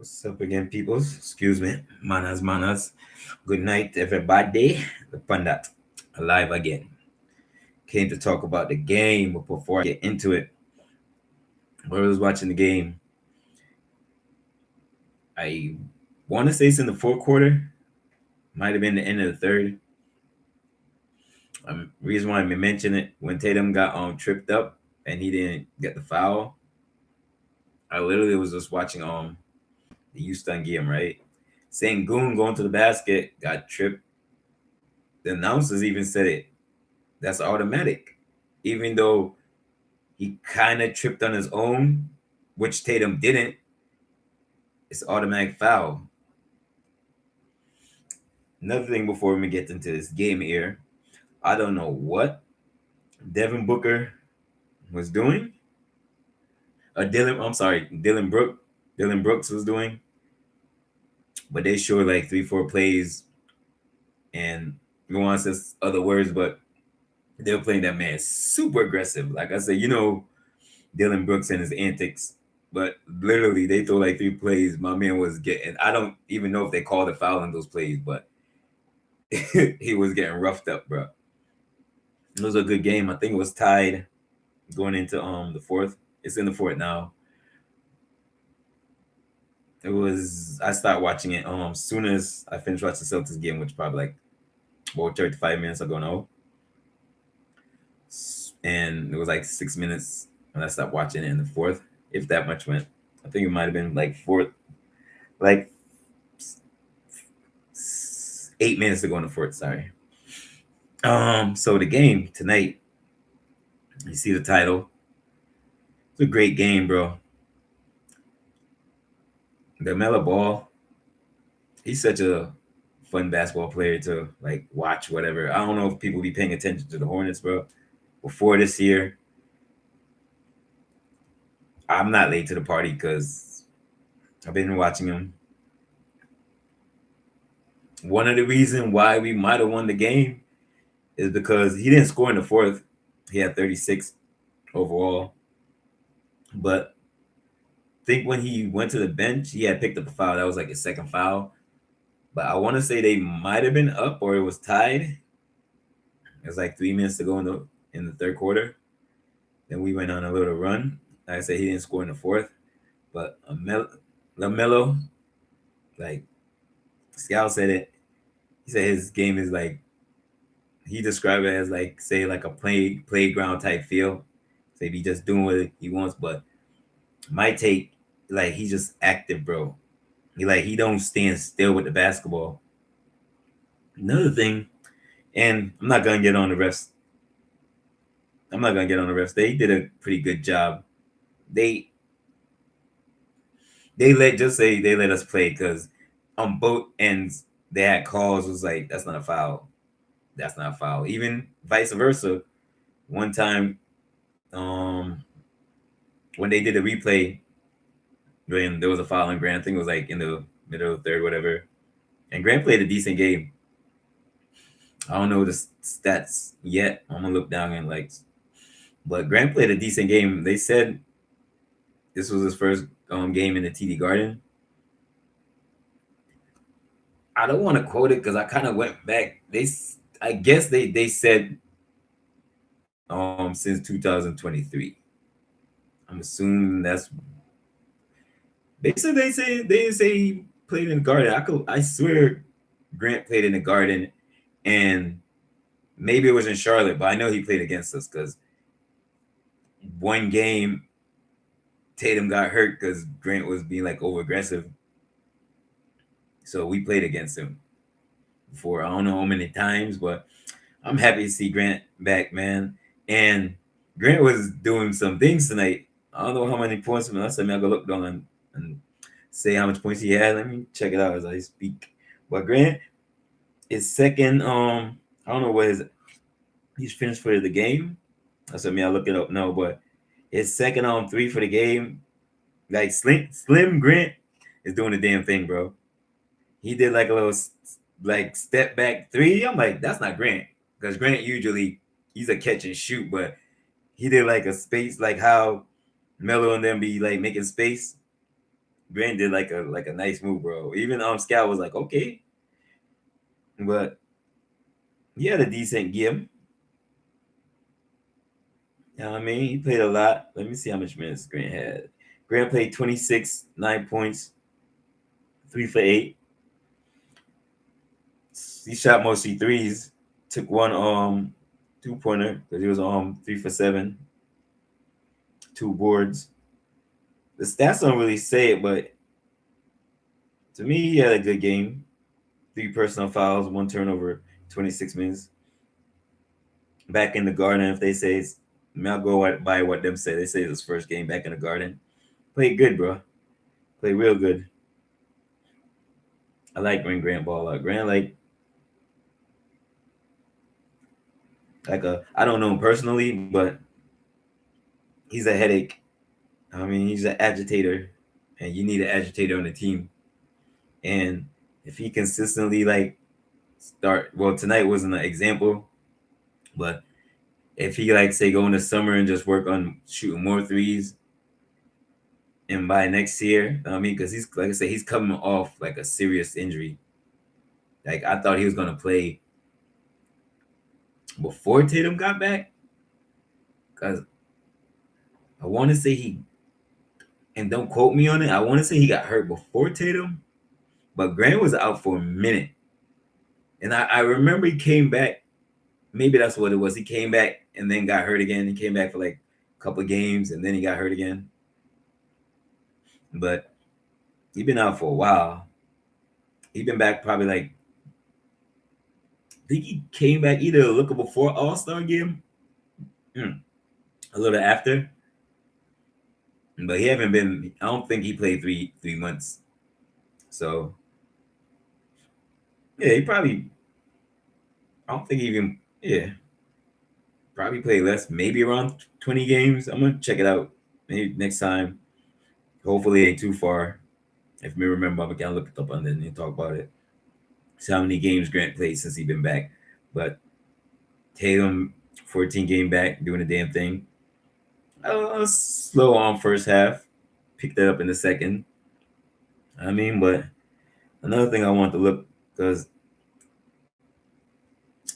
What's up again, peoples? Excuse me. Manners, manners. Good night, everybody. The Pundit, alive again. Came to talk about the game, but before I get into it, when I was watching the game, I want to say it's in the fourth quarter. Might have been the end of the third. Reason why I mention it, when Tatum got tripped up and he didn't get the foul, I literally was just watching the Houston game, right? Goon going to the basket, got tripped. The announcers even said it. That's automatic. Even though he kind of tripped on his own, which Tatum didn't, it's automatic foul. Another thing before we get into this game here, I don't know what Devin Booker was doing. Dylan Brooks was doing, but they showed like 3-4 plays, and no one says other words, but they were playing that man super aggressive. Like I said, Dylan Brooks and his antics. But literally, they throw like 3 plays. My man was getting. I don't even know if they called a foul in those plays, but he was getting roughed up, bro. It was a good game. I think it was tied going into the fourth. It's in the fourth now. It was. I started watching it soon as I finished watching the Celtics game, which probably like 35 minutes ago now, and it was like 6 minutes when I stopped watching it in the fourth, if that much went. I think it might have been like fourth, like 8 minutes to go in the fourth. Sorry. So the game tonight, you see the title. It's a great game, bro. The Melo Ball, he's such a fun basketball player to like watch, whatever. I don't know if people be paying attention to the Hornets, bro. Before this year, I'm not late to the party because I've been watching him. One of the reasons why we might have won the game is because he didn't score in the fourth. He had 36 overall. But I think when he went to the bench, he had picked up a foul. That was like his second foul. But I want to say they might have been up or it was tied. It was like 3 minutes to go in the third quarter. Then we went on a little run. Like I said, he didn't score in the fourth. But LaMelo, like Scout said it. He said his game is like, he described it as like, say, like a playground type feel. Say he just doing what he wants, but my take, like he's just active, bro. He don't stand still with the basketball. Another thing, and I'm not gonna get on the refs. I'm not gonna get on the refs. They did a pretty good job. They they let us play because on both ends they had calls was like that's not a foul. That's not a foul. Even vice versa. One time, when they did a replay, when there was a foul on Grant, I think it was like in the middle of the third, whatever. And Grant played a decent game. I don't know the stats yet. I'm gonna look down and like, but Grant played a decent game. They said this was his first game in the TD Garden. I don't want to quote it because I kind of went back. I guess they said since 2023. I'm assuming that's. They say he played in the Garden. I swear Grant played in the Garden, and maybe it was in Charlotte, but I know he played against us because one game Tatum got hurt because Grant was being like over aggressive. So we played against him for I don't know how many times, but I'm happy to see Grant back, man. And Grant was doing some things tonight. I don't know how many points. Last time I go look down and say how much points he had. Let me check it out as I speak. But Grant is second. I don't know what he's finished for the game. That's what I mean. I look it up now, but his second on 3 for the game. Like Slim Grant is doing the damn thing, bro. He did like a little like step back 3. I'm like, that's not Grant because Grant usually he's a catch and shoot, but he did like a space like how Melo and them be like making space. Grant did like a nice move, bro. Even Scout was like, okay, but he had a decent game. You know what I mean? He played a lot. Let me see how much minutes Grant had. Grant played 26, 9 points, 3 for 8. He shot mostly threes. Took one 2-pointer because he was 3 for 7, 2 boards. The stats don't really say it, but to me, he had a good game. 3 personal fouls, 1 turnover, 26 minutes. Back in the Garden, if they say it's, I mean, I'll go by what them say. They say it's his first game back in the Garden. Played good, bro. Played real good. I like Grant ball out. Grant like a, I don't know him personally, but he's a headache. I mean, he's an agitator, and you need an agitator on the team. And if he consistently like start, well, tonight wasn't an example, but if he like say go in the summer and just work on shooting more threes, and by next year, I mean, because he's like I said, he's coming off like a serious injury. Like I thought he was gonna play before Tatum got back, because I want to say he, and don't quote me on it, I want to say he got hurt before Tatum, but Grant was out for a minute, and I remember he came back. Maybe that's what it was. He came back and then got hurt again. He came back for like a couple of games and then he got hurt again. But he been out for a while. He been back probably like, I think he came back either a little before All-Star game, a little after. But he haven't been. I don't think he played 3 months. So yeah, he probably. I don't think he even. Yeah, probably played less. Maybe around 20 games. I'm gonna check it out. Maybe next time. Hopefully, it ain't too far. If me remember, I can look it up and then talk about it. See how many games Grant played since he been back. But Tatum, 14 game back, doing the damn thing. Slow on first half. Picked that up in the second. I mean, but another thing I want to look, because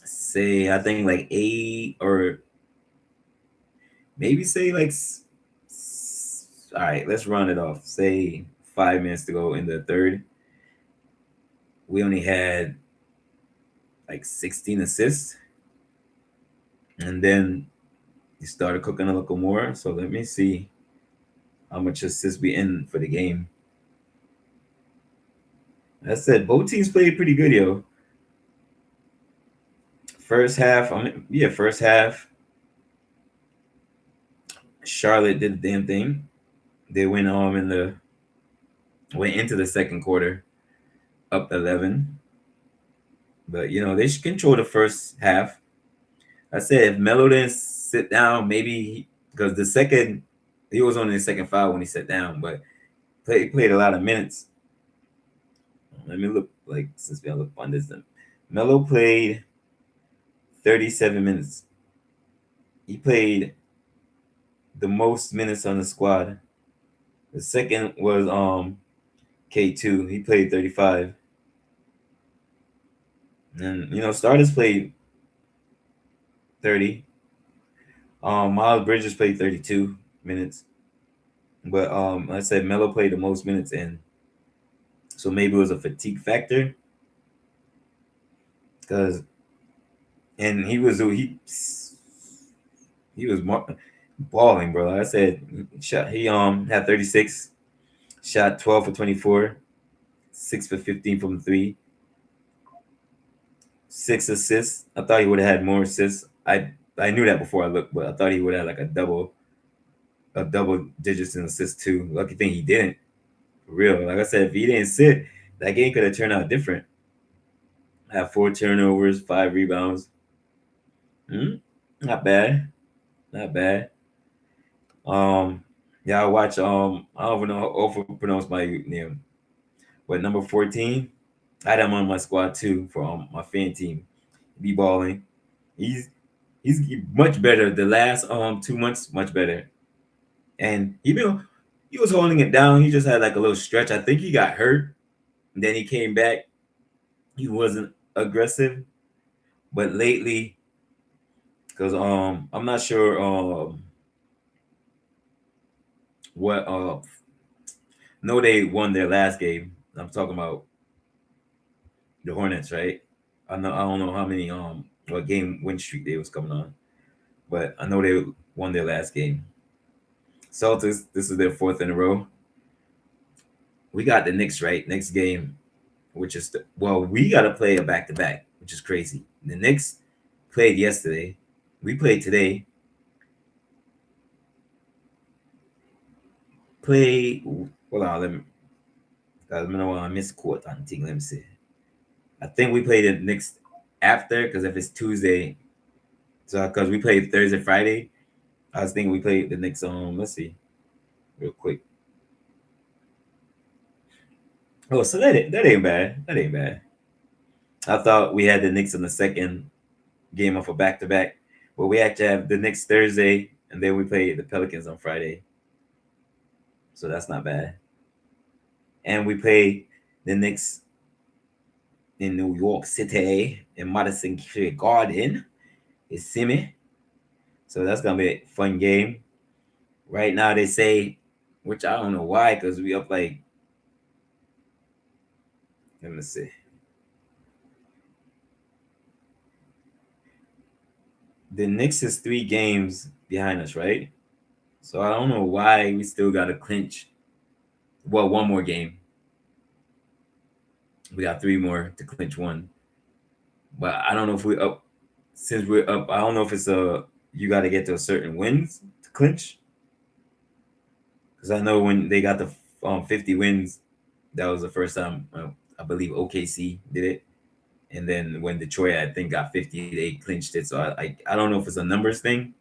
say I think like 8 or maybe say like all right, let's run it off. Say 5 minutes to go in the third. We only had like 16 assists. And then he started cooking a little more. So let me see how much assists we in for the game. I said both teams played pretty good, yo. First half, first half, Charlotte did the damn thing. They went into the second quarter up 11. But they should control the first half. I said if Melo didn't sit down, maybe because the second he was on the second foul when he sat down, but he played a lot of minutes. Let me look, like, since we look on this. Melo played 37 minutes. He played the most minutes on the squad. The second was K2. He played 35. And starters played 30. Miles Bridges played 32 minutes. But I said Melo played the most minutes, and so maybe it was a fatigue factor. And he was balling, bro. Like I said, he had 36, shot 12 for 24, 6 for 15 from 3, 6 assists. I thought he would have had more assists. I knew that before I looked, but I thought he would have like a double digits in assists too. Lucky thing he didn't. For real. Like I said, if he didn't sit, that game could have turned out different. Had 4 turnovers, 5 rebounds. Not bad. Not bad. Yeah, I watch I don't even know how to pronounce my name. But number 14, I had him on my squad too for my fan team. Be balling. He's much better. The last 2 months, much better. And he was holding it down. He just had like a little stretch. I think he got hurt. Then he came back. He wasn't aggressive, but lately, because I'm not sure what no, they won their last game. I'm talking about the Hornets, right? I don't know how many what game win streak they was coming on, but I know they won their last game. Celtics, this is their fourth in a row. We got the Knicks right next game, which is we got to play a back to back, which is crazy. The Knicks played yesterday. We played today. Play. Hold on, let me know I misquote on thing. Let me see. I think we played the Knicks after, because if it's Tuesday, so because we played Thursday, Friday, I was thinking we played the Knicks on. Let's see, real quick. Oh, so that ain't bad. That ain't bad. I thought we had the Knicks in the second game of a back to back, but we actually have the Knicks Thursday, and then we play the Pelicans on Friday. So that's not bad. And we play the Knicks in New York City in Madison Square Garden. You see me? So that's gonna be a fun game. Right now they say, which I don't know why, because we up like, let me see. The Knicks is 3 games behind us, right? So I don't know why we still gotta clinch. Well, one more game. We got 3 more to clinch one. But I don't know if we up. Since we're up, I don't know if it's you got to get to a certain wins to clinch. Because I know when they got the 50 wins, that was the first time I believe OKC did it. And then when Detroit, I think, got 50, they clinched it. So I don't know if it's a numbers thing.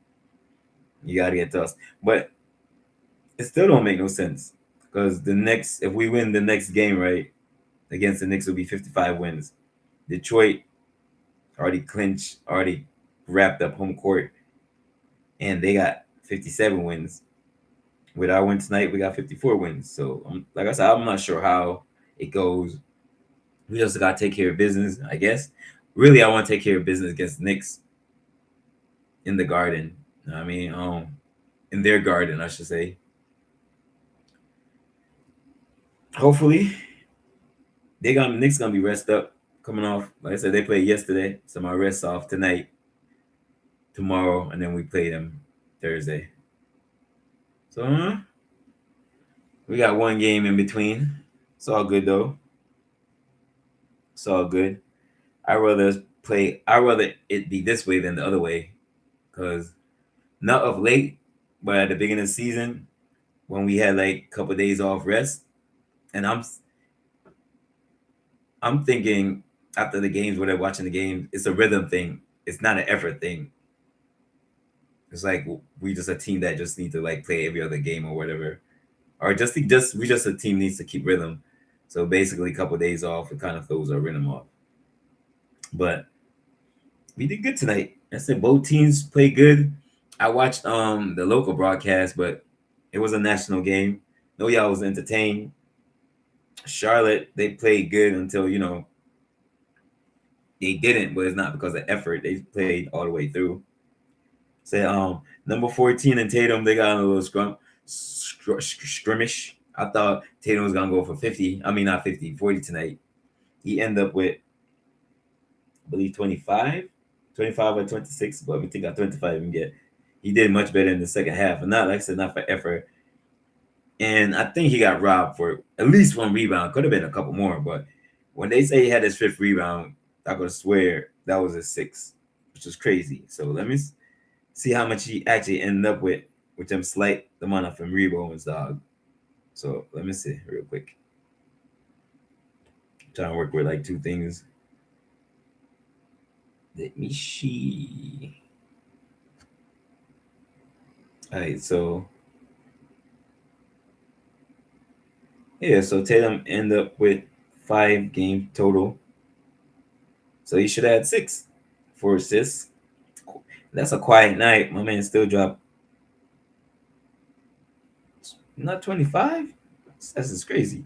You got to get to us. But it still don't make no sense. Because if we win the next game, right, against the Knicks, will be 55 wins. Detroit already clinched, already wrapped up home court, and they got 57 wins. With our win tonight, we got 54 wins. So, like I said, I'm not sure how it goes. We just got to take care of business, I guess. Really, I want to take care of business against Knicks in the Garden. I mean, in their garden, I should say. Hopefully, Knicks gonna be rest up, coming off. Like I said, they played yesterday, so my rest off tonight, tomorrow, and then we play them Thursday. So we got one game in between. It's all good though. It's all good. I rather it be this way than the other way, because not of late, but at the beginning of the season when we had like a couple of days off rest, and I'm thinking after the games, whatever, watching the game, it's a rhythm thing. It's not an effort thing. It's like we just a team that just need to like play every other game or whatever, or we just a team needs to keep rhythm. So basically, a couple of days off, it kind of throws our rhythm off. But we did good tonight. I said both teams played good. I watched the local broadcast, but it was a national game. No, y'all was entertained. Charlotte, they played good until they didn't, but it's not because of effort. They played all the way through. Say number 14 and Tatum, they got a little skirmish. I thought Tatum was gonna go for 50. I mean not 50, 40 tonight. He ended up with I believe 25 or 26, but we think got 25 and get. He did much better in the second half, and not like I said, not for effort. And I think he got robbed for at least one rebound. Could have been a couple more, but when they say he had his 5th rebound, I'm gonna swear that was his 6th, which is crazy. So let me see how much he actually ended up with them slight amount of rebounds, dog. So let me see real quick. I'm trying to work with like 2 things. Let me see. All right, so yeah, so Tatum ended up with 5 game total. So he should have had 6 for assists. That's a quiet night. My man still dropped Not 25. That's just crazy.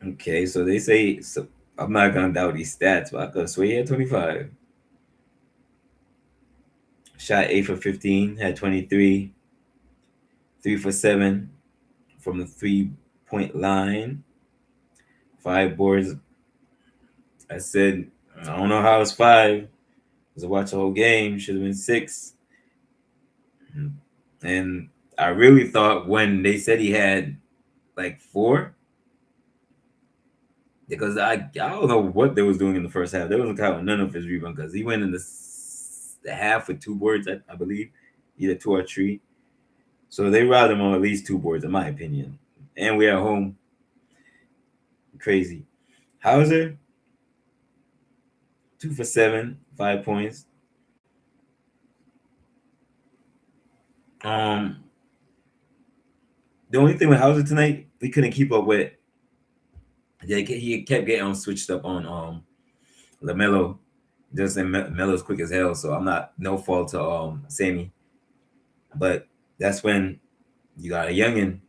Okay, so they say so. I'm not gonna doubt these stats, but I could swear he had 25. Shot 8 for 15, had 23, 3 for 7 from the 3 point line, 5 boards. I said I don't know how it's five. Because I watched the whole game, should have been 6. And I really thought when they said he had like 4, because I don't know what they was doing in the first half. They wasn't counting none of his rebounds because he went in the half with 2 boards, I believe, either 2 or 3. So they robbed him on at least 2 boards, in my opinion. And we're at home, crazy. Hauser, 2 for 7, 5 points. Um, the only thing with Hauser tonight, we couldn't keep up with. Yeah, he kept getting switched up on LaMelo. Just Melo's quick as hell, so I'm not no fault to Sammy. But that's when you got a youngin.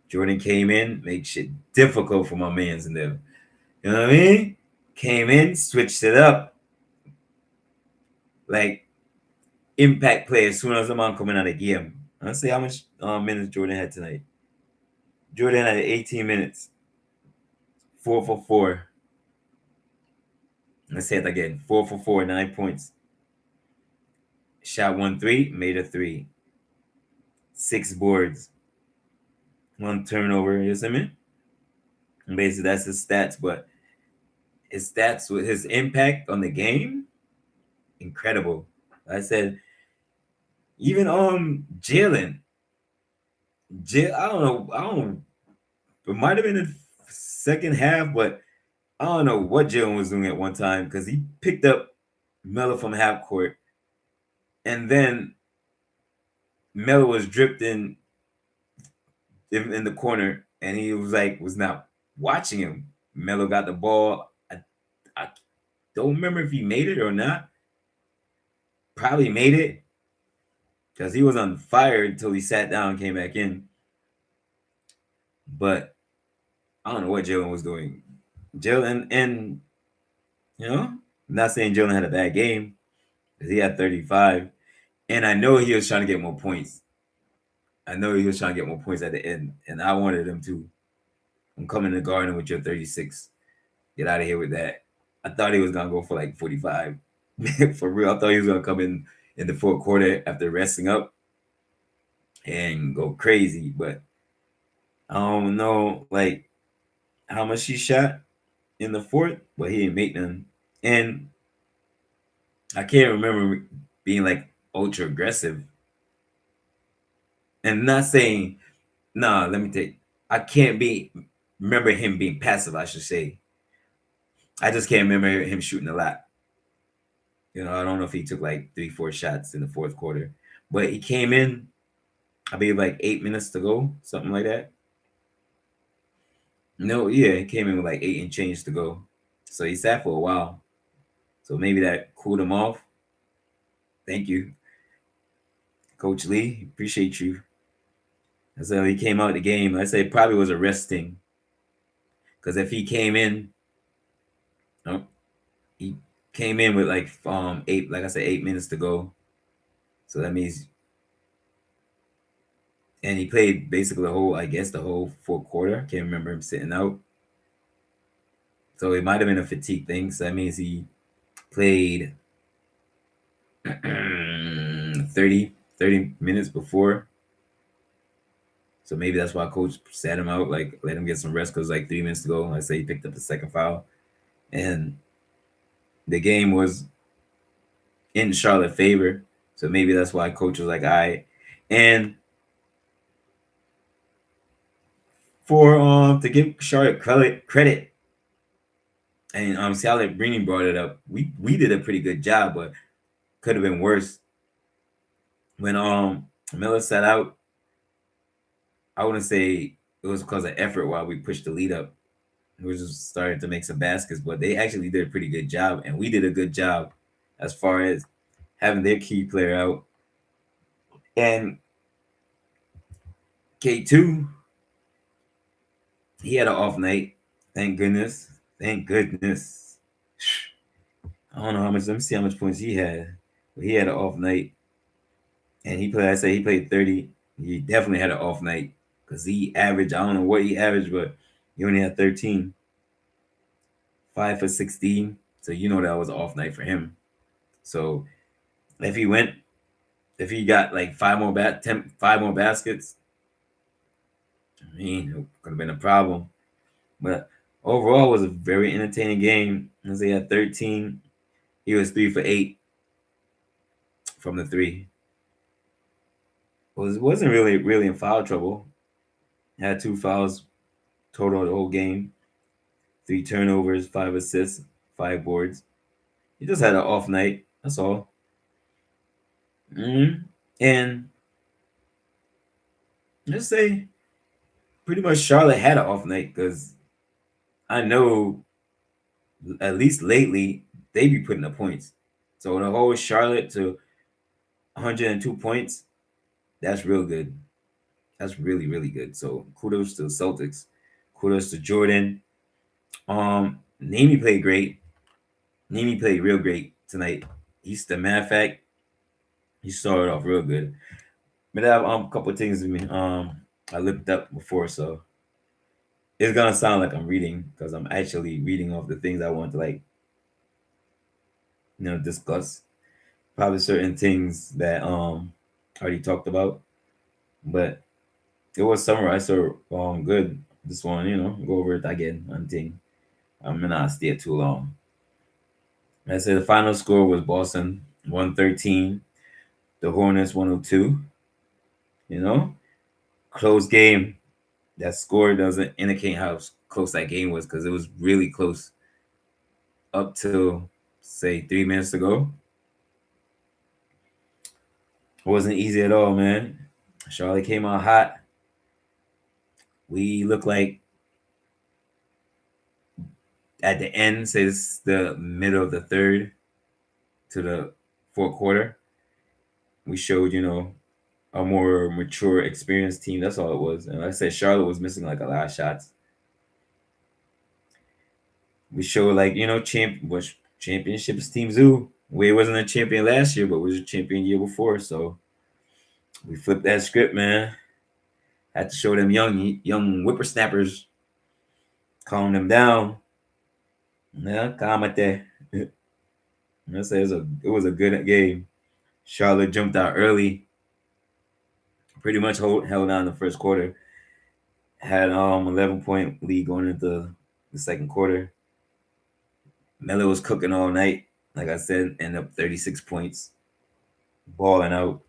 Jordan came in, made shit difficult for my mans in there. You know what I mean? Came in, switched it up. Like impact play as soon as the man coming out of the game. Let's see how much minutes Jordan had tonight. Jordan had 18 minutes. 4 for 4. Let's say it again. 4 for 4, 9 points. Shot 1 3, made a 3. 6 boards. 1 turnover. You know what I mean? And basically, that's his stats. But his stats with his impact on the game, incredible. I said, even Jalen. I don't know. I don't. It might have been the second half, but I don't know what Jalen was doing at one time because he picked up Melo from half court, and then Melo was dripped in the corner, and he was not watching him. Melo got the ball. I don't remember if he made it or not. Probably made it because he was on fire until he sat down and came back in. But I don't know what Jalen was doing. Jalen, and I'm not saying Jalen had a bad game because he had 35, and I know he was trying to get more points. I know he was trying to get more points at the end, and I wanted him to. I'm coming to the Garden with your 36. Get out of here with that. I thought he was gonna go for like 45. For real, I thought he was gonna come in the fourth quarter after resting up and go crazy. But I don't know like how much he shot in the fourth, but he didn't make none. And I can't remember being like ultra aggressive. And not saying, nah, let me take I can't be remember him being passive, I should say. I just can't remember him shooting a lot. I don't know if he took like 3, 4 shots in the fourth quarter. But he came in, I believe like 8 minutes to go, something like that. No, yeah, he came in with like 8 and change to go. So he sat for a while. So maybe that cooled him off. Thank you, Coach Lee. Appreciate you. So he came out the game. I say probably was a resting. Because if he came in, no, he came in with like 8, like I said, 8 minutes to go. So that means, and he played basically the whole fourth quarter. Can't remember him sitting out. So it might have been a fatigue thing. So that means he played 30 minutes before. So maybe that's why coach sat him out, like let him get some rest because like 3 minutes to go. I say he picked up the second foul. And the game was in Charlotte favor. So maybe that's why coach was like, all right. And for to give Charlotte credit, and Charlotte Brini brought it up. We did a pretty good job, but could have been worse. When Miller sat out, I wouldn't say it was because of effort while we pushed the lead up. We were just starting to make some baskets, but they actually did a pretty good job, and we did a good job as far as having their key player out And K2, he had an off night. Thank goodness. Thank goodness. I don't know how much. Let me see how much points he had. But he had an off night, and he played. I say he played 30. He definitely had an off night because he averaged. I don't know what he averaged, but he only had 13, 5 for 16. So you know that was an off night for him. So if he went, if he got like five more baskets, I mean, it could have been a problem. But overall, it was a very entertaining game. As he had 13, he was 3 for 8 from the three. Wasn't really in foul trouble. Had 2 fouls total the whole game. 3 turnovers, 5 assists, 5 boards. He just had an off night. That's all. And let's say pretty much Charlotte had an off night because I know at least lately they be putting up points. So the whole Charlotte to 102 points, that's real good. That's really good. So kudos to the Celtics. Kudos to Jordan. Nimi played great. Nimi played real great tonight. He's the matter of fact, he started off real good. But I have a couple of things with me. I looked up before, so it's gonna sound like I'm reading because I'm actually reading off the things I want to discuss. Probably certain things that already talked about, but it was summarized so good. This one, go over it again. One thing. I'm gonna not stay too long. I said the final score was Boston 113, the Hornets 102. You know, close game. That score doesn't indicate how close that game was because it was really close up till say 3 minutes ago. It wasn't easy at all, man. Charlotte came out hot. We look like at the end, say this is the middle of the third to the fourth quarter, we showed, a more mature, experienced team. That's all it was. And like I said, Charlotte was missing like a lot of shots. We showed like, what championships teams do. Wade wasn't a champion last year, but was a champion year before. So we flipped that script, man. Had to show them young whippersnappers, calm them down. Yeah, calmate. I say it was a good game. Charlotte jumped out early, pretty much held on the first quarter. Had 11-point lead going into the second quarter. Melo was cooking all night. Like I said, ended up 36 points, balling out.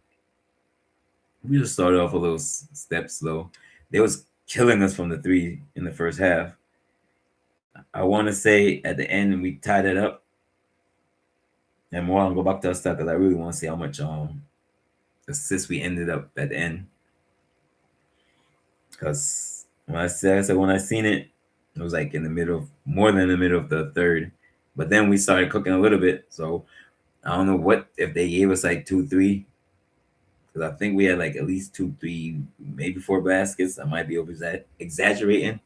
We just started off a little step slow. They was killing us from the three in the first half. I want to say at the end we tied it up. And more, I'll go back to our stuff because I really want to see how much assists we ended up at the end. Because when I said when I seen it, it was like in the middle, more than the middle of the third. But then we started cooking a little bit. So I don't know what if they gave us like 2-3. Because I think we had like at least 2-3, maybe 4 baskets. I might be over exaggerating.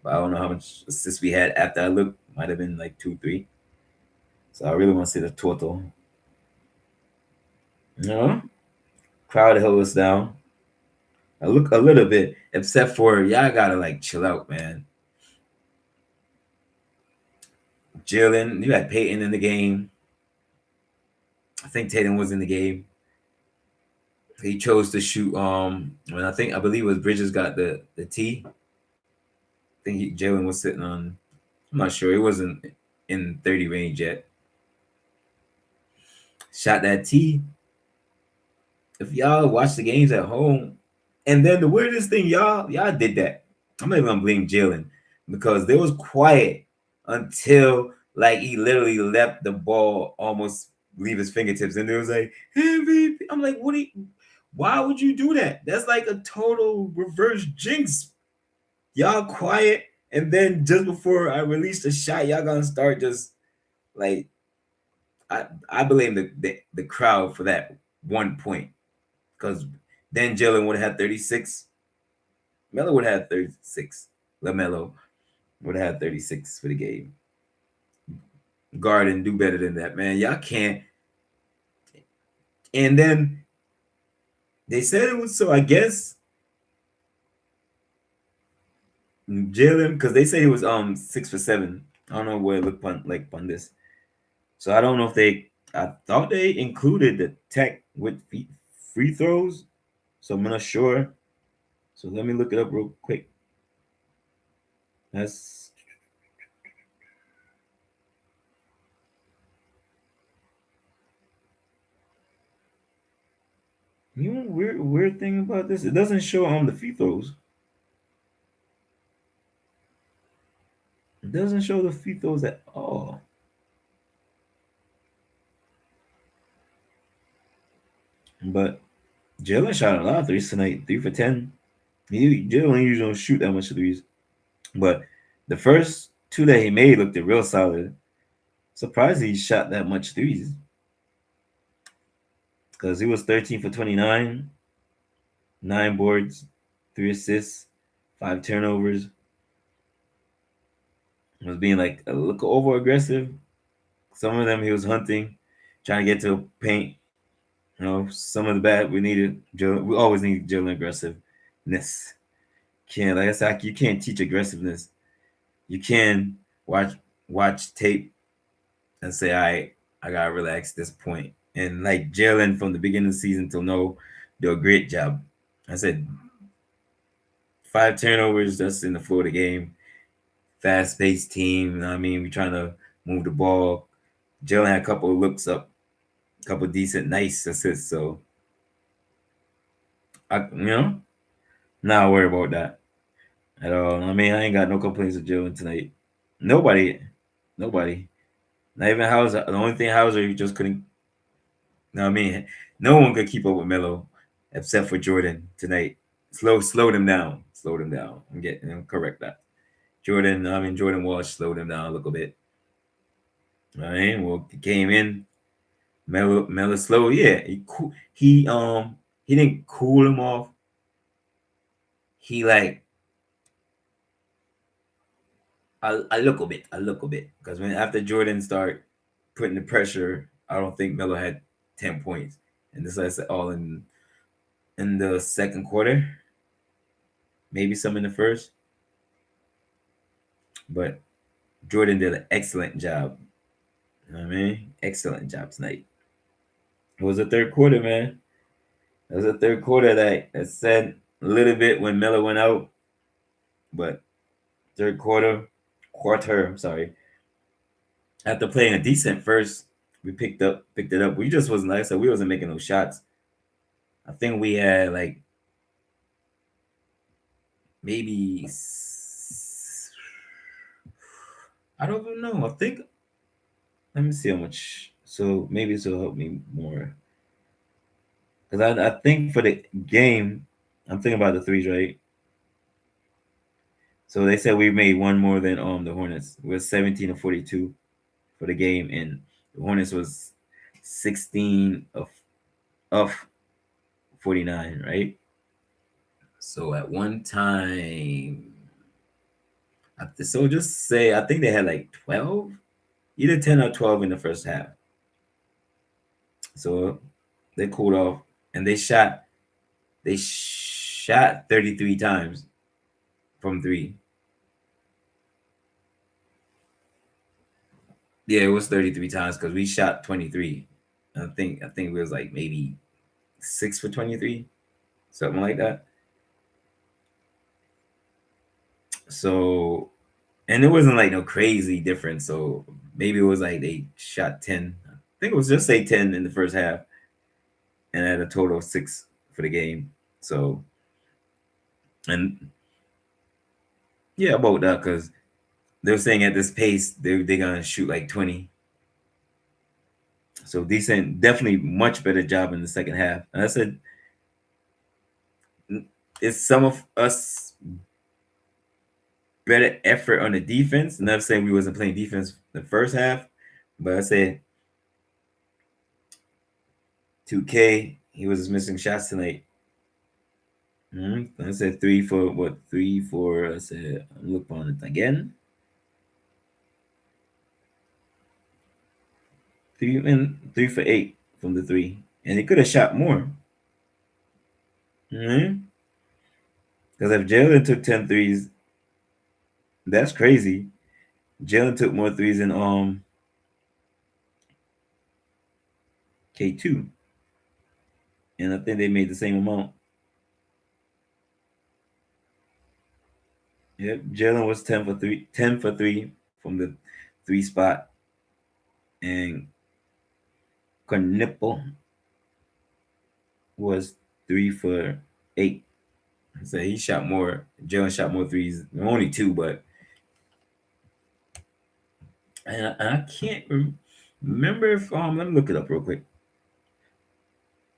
But I don't know how much assists we had after I looked. Might have been like 2-3. So I really want to see the total. Crowd held us down. I look a little bit, except for y'all gotta like chill out, man. Jalen, you had Peyton in the game. I think Tatum was in the game. He chose to shoot. When I believe it was Bridges got the tee. I think Jalen was sitting on. I'm not sure. He wasn't in 30 range yet. Shot that tee. If y'all watch the games at home, and then the weirdest thing, y'all did that. I'm not even gonna blame Jalen because they was quiet until like he literally left the ball almost leave his fingertips, and it was like MVP. I'm like, why would you do that? That's like a total reverse jinx. Y'all quiet, and then just before I release the shot, y'all gonna start just like I blame the crowd for that 1 point because then Jalen would have had 36. Melo would have had 36. LaMelo would have had 36 for the game. Garden do better than that, man. Y'all can't. And then they said it was so. I guess Jalen, because they say he was 6 for 7. I don't know what it looked on this. So I don't know if they. I thought they included the tech with free throws, so I'm not sure. So let me look it up real quick. That's you know weird thing about this. It doesn't show the free throws. It doesn't show the free throws at all. But Jalen shot a lot of threes tonight, 3 for 10. Jalen usually don't shoot that much threes, but the first two that he made looked real solid. Surprised he shot that much threes because he was 13 for 29, 9 boards, 3 assists, 5 turnovers. He was being like a little over aggressive. Some of them he was hunting, trying to get to paint. You know, some of the bad we needed. We always need Jalen aggressiveness. Can't like I said, you can't teach aggressiveness. You can watch tape and say, I gotta relax this point. And like Jalen from the beginning of the season till now, do a great job. I said 5 turnovers, that's in the flow of the game. Fast paced team. You know what I mean, we trying to move the ball. Jalen had a couple of looks up, a couple of decent, nice assists. So not worried about that at all. I mean, I ain't got no complaints with Jalen tonight. Nobody. Not even Hauser. The only thing Hauser you just couldn't. No, I mean, no one could keep up with Melo except for Jordan tonight. Slow them down. Slow them down. Correct that. Jordan Walsh slowed him down a little bit. All right. Well, he came in. Melo slow. Yeah, he didn't cool him off. He like a little bit, because when after Jordan start putting the pressure, I don't think Melo had 10 points, and this is all in the second quarter, maybe some in the first, but Jordan did an excellent job. You know what I mean, excellent job tonight. It was the third quarter, man. It was the third quarter that said a little bit when Melo went out, but third quarter, I'm sorry. After playing a decent first, we picked it up. We just wasn't like I said, we wasn't making no shots. I think we had like maybe I don't even know. I think let me see how much. So maybe this will help me more. Because I think for the game, I'm thinking about the threes, right? So they said we made one more than the Hornets. We're 17 of 42 for the game, and the Hornets was 16 of 49, right? So at one time, so just say I think they had like 12, either 10 or 12 in the first half. So they cooled off and they shot 33 times from three. Yeah, it was 33 times because we shot 23. I think it was like maybe 6 for 23, something like that. So, and it wasn't like no crazy difference. So maybe it was like they shot 10. I think it was just say 10 in the first half, and had a total of 6 for the game. So, and yeah, about that because they were saying at this pace they're gonna shoot like 20. So decent, definitely much better job in the second half. And I said, it's some of us better effort on the defense. Not saying we wasn't playing defense the first half, but I said 2K He was missing shots tonight. I said 3 for what? 3 for. I said look on it again. 3 for 8 from the three, and he could have shot more. Because if Jalen took 10 threes, that's crazy. Jalen took more threes than K2, and I think they made the same amount. Yep, Jalen was 10 for 3 from the three spot, and Cornipple was 3 for 8. So he shot more. Jalen shot more threes. Only two, but and I can't remember if let me look it up real quick.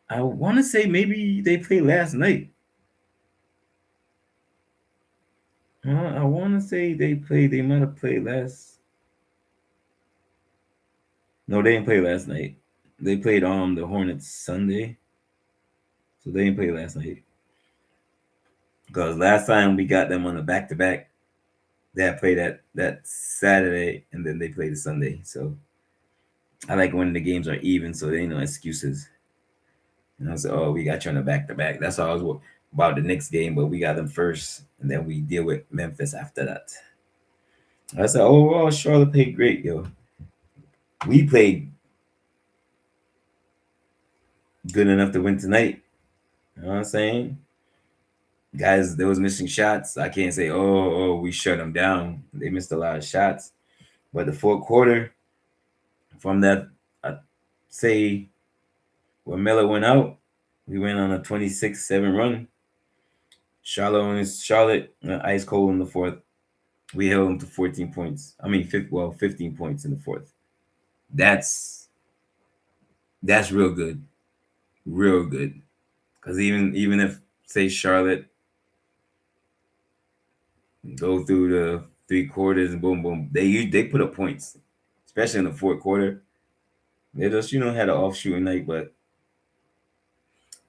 I want to say maybe they played last night. I want to say they played. They might have played last. No, they didn't play last night. They played the Hornets Sunday, so they didn't play last night. Because last time we got them on the back to back, they had played that Saturday and then they played the Sunday. So I like when the games are even, so there ain't no excuses. And I said, oh, we got you on the back to back. That's all I was about the next game, but we got them first, and then we deal with Memphis after that. I said, overall, Charlotte played great, yo. We played good enough to win tonight. You know what I'm saying? Guys, there was missing shots. I can't say, oh, we shut them down. They missed a lot of shots. But the fourth quarter, from that, I say, when Miller went out, we went on a 26-7 run. Charlotte ice cold in the fourth. We held them to 14 points. 15 points in the fourth. That's real good. Real good. Because even if, say, Charlotte go through the three quarters and boom, boom, they put up points, especially in the fourth quarter. They just, had an off shooting night, but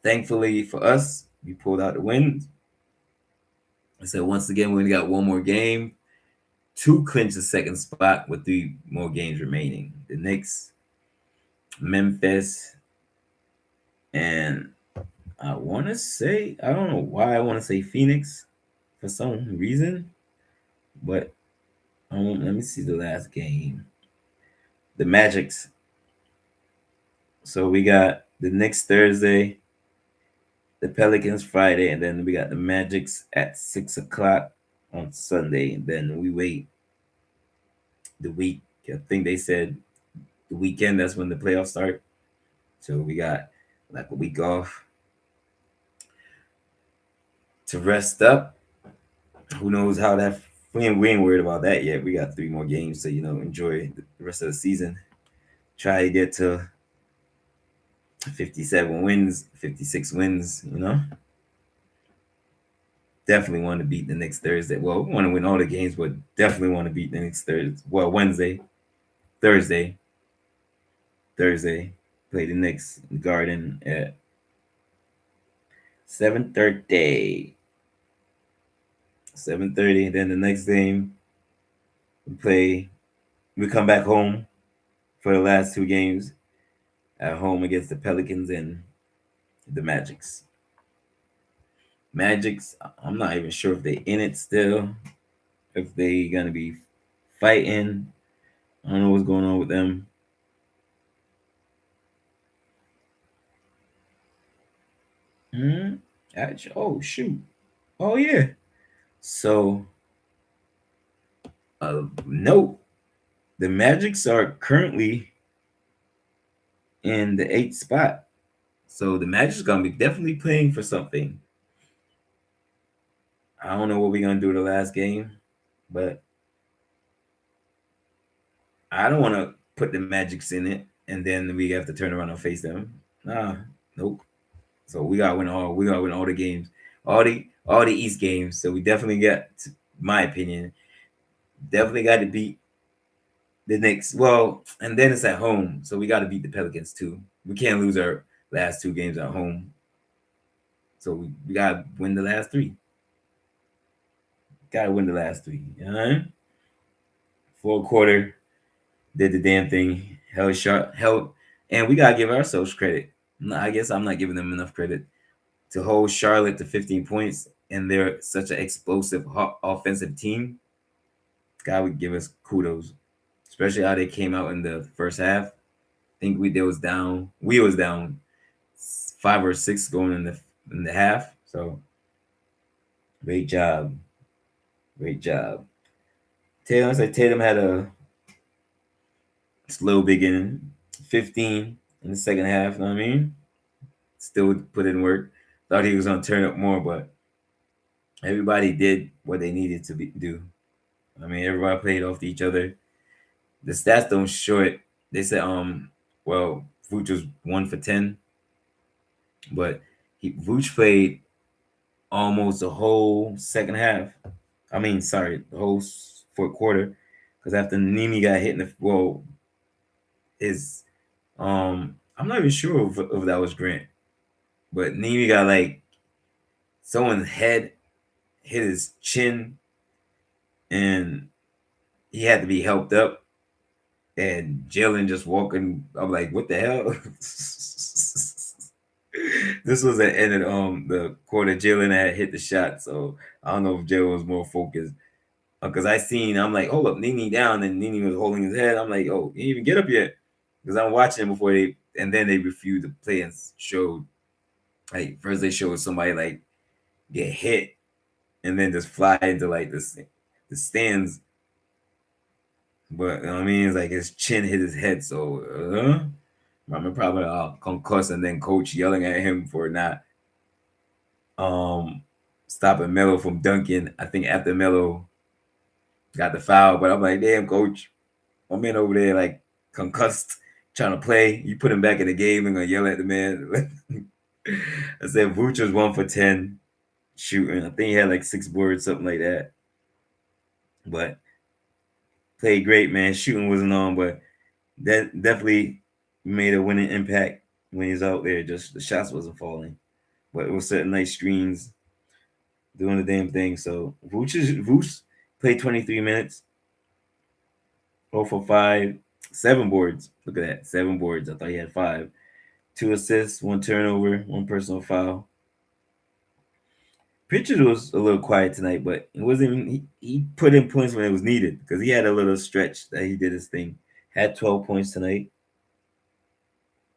thankfully for us, we pulled out the win. I said, once again, we only got one more game to clinch the second spot with 3 more games remaining. The Knicks, Memphis, and I want to say, I don't know why I want to say Phoenix for some reason, but let me see the last game. The Magics. So we got the Knicks Thursday, the Pelicans Friday, and then we got the Magics at 6 o'clock on Sunday. And then we wait the week. I think they said the weekend, that's when the playoffs start. So we got like a week off to rest up. Who knows how that, we ain't worried about that yet. We got 3 more games to, enjoy the rest of the season. Try to get to 57 wins, 56 wins, Definitely want to beat the next Thursday. Well, we want to win all the games, but definitely want to beat the next Thursday. Well, Thursday. Play the next Garden at 7:30. 7:30. Then the next game, we come back home for the last 2 games at home against the Pelicans and the Magics. I'm not even sure if they in it still, if they gonna be fighting. I don't know what's going on with them. Oh shoot. Oh yeah. So note, the Magics are currently in the 8th spot. So the Magic's gonna be definitely playing for something. I don't know what we're gonna do the last game, but I don't want to put the Magics in it and then we have to turn around and face them. Nah, nope. So we gotta win all. We gotta win all the games, all the East games. So we definitely got, my opinion, definitely got to beat the Knicks. Well, and then it's at home, so we got to beat the Pelicans too. We can't lose our last 2 games at home. So we gotta win the last three. Gotta win the last three. You know? Fourth quarter, did the damn thing, held sharp, held, and we gotta give ourselves credit. I guess I'm not giving them enough credit to hold Charlotte to 15 points, and they're such an explosive offensive team. God would give us kudos, especially how they came out in the first half. I think we was down 5 or 6 going in the half. So great job, great job. Tatum had a slow beginning, 15 in the second half. You know what I mean? Still put in work. Thought he was gonna turn up more, but everybody did what they needed to do. I mean, everybody played off each other. The stats don't show it. They said, well, Vooch was 1 for 10, but Vooch played almost the whole second half. I mean, sorry, the whole fourth quarter, because after Nimi got hit in the his I'm not even sure if that was Grant, but Nimi got like someone's head hit his chin, and he had to be helped up. And Jalen just walking, I'm like, what the hell? This was the end of the quarter. Jalen had hit the shot, so I don't know if Jalen was more focused. Because I'm like, hold up, Nini down, and Nini was holding his head. I'm like, oh, he didn't even get up yet. Because I'm watching before and then they refused to play and showed, like, first they showed somebody like get hit and then just fly into like the stands. But you know what I mean, it's like his chin hit his head, so I'm probably concussed, and then coach yelling at him for not um stopping Melo from dunking. I think after Melo got the foul, but I'm like, damn, coach, my man over there like concussed, trying to play. You put him back in the game and gonna yell at the man. I said Vooch was 1 for 10 shooting. I think he had like 6 boards, something like that. But played great, man. Shooting wasn't on, but that definitely made a winning impact when he's out there. Just the shots wasn't falling, but it was setting nice screens, doing the damn thing. So Vooch played 23 minutes, 0 for 5, 7 boards. Look at that, 7 boards. I thought he had 5. 2 assists, 1 turnover, 1 personal foul. Pritchard was a little quiet tonight, but it wasn't even, he put in points when it was needed because he had a little stretch that he did his thing. Had 12 points tonight.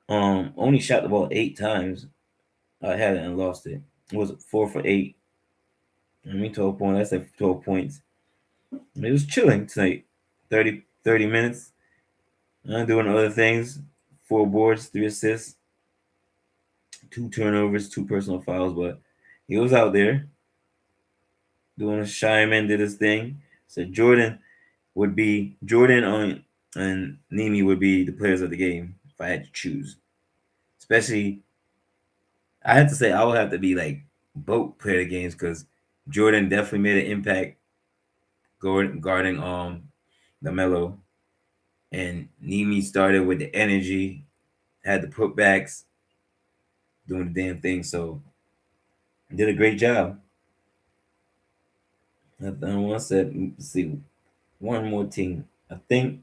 Only shot the ball 8 times. I had it and lost it. It was 4 for 8. I mean, 12 points. That's like 12 points. It was chilling tonight. 30 minutes. Doing other things. 4 boards, 3 assists, 2 turnovers, 2 personal fouls, but he was out there doing a Shyman did his thing. So Jordan on and Nimi would be the players of the game if I had to choose. Especially, I had to say I would have to be like both player of the games because Jordan definitely made an impact guarding the Melo, and Nimi started with the energy, had the putbacks, doing the damn thing. So did a great job. I want to see one more thing. I think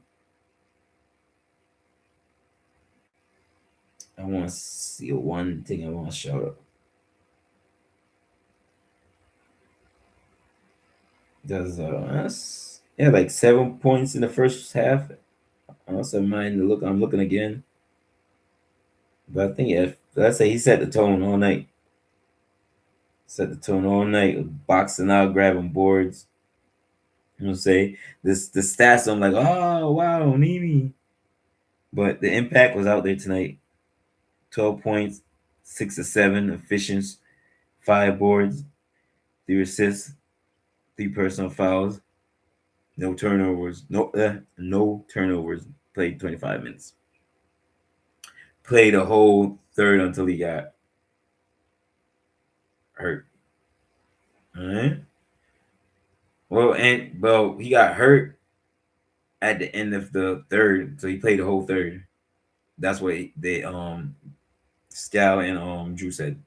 I want to see one thing I want to shout out. Does yeah, like 7 points in the first half. I also mind the look. I'm looking again, but I think let's say he set the tone all night. Set the tone all night, boxing out, grabbing boards. You know, say this the stats. I'm like, oh wow, Nimi. But the impact was out there tonight. 12 points, 6 or 7 efficient, 5 boards, 3 assists, 3 personal fouls, no turnovers, no turnovers. Played 25 minutes. Played a whole third until he got hurt. All right. Well, he got hurt at the end of the third, so he played the whole third. That's what they Scal and Drew said.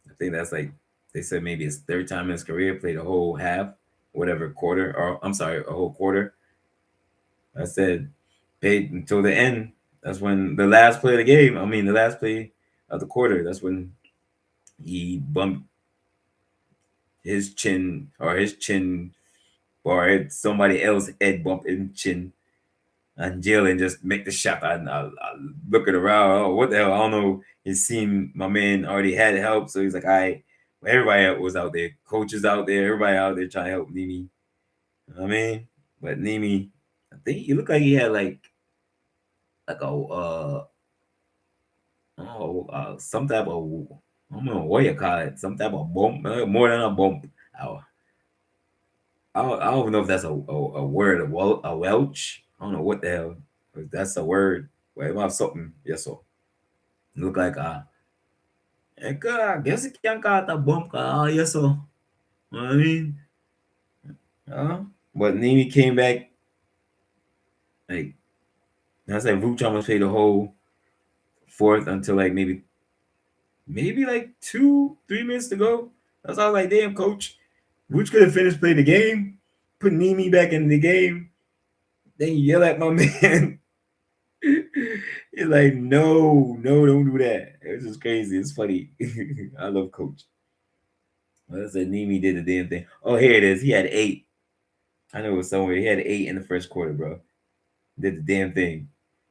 I think that's like they said maybe his third time in his career, played a whole half, whatever quarter, or I'm sorry, a whole quarter. I said paid until the end. That's when the last play of the game. I mean, the last play of the quarter. That's when he bumped his chin, or had somebody else head bump his chin, and Jalen just make the shot. I looking around. Oh, what the hell? I don't know. He seen my man already had help, so he's like, "All right." Everybody was out there, coaches out there, everybody out there trying to help Nimi. You know what I mean, but Nimi, I think he looked like he had like a some type of, I don't know what you call it, some type of bump, more than a bump. I, I don't know if that's a word, a welch. I don't know what the hell. If that's a word. Well, it might have something. Yes, so look like I guess it can call it a bump. Yes, so. You know what I mean, uh, but Nimi came back like I said. Vooch almost played the whole fourth until like maybe like 2-3 minutes to go. That's all like, damn, coach. Vooch could have finished playing the game, put Nimi back in the game. Then you yell at my man. He's like, no, no, don't do that. It's just crazy. It's funny. I love coach. Well, I said Nimi did the damn thing. Oh, here it is. He had 8. I know it was somewhere. He had 8 in the first quarter, bro. Did the damn thing.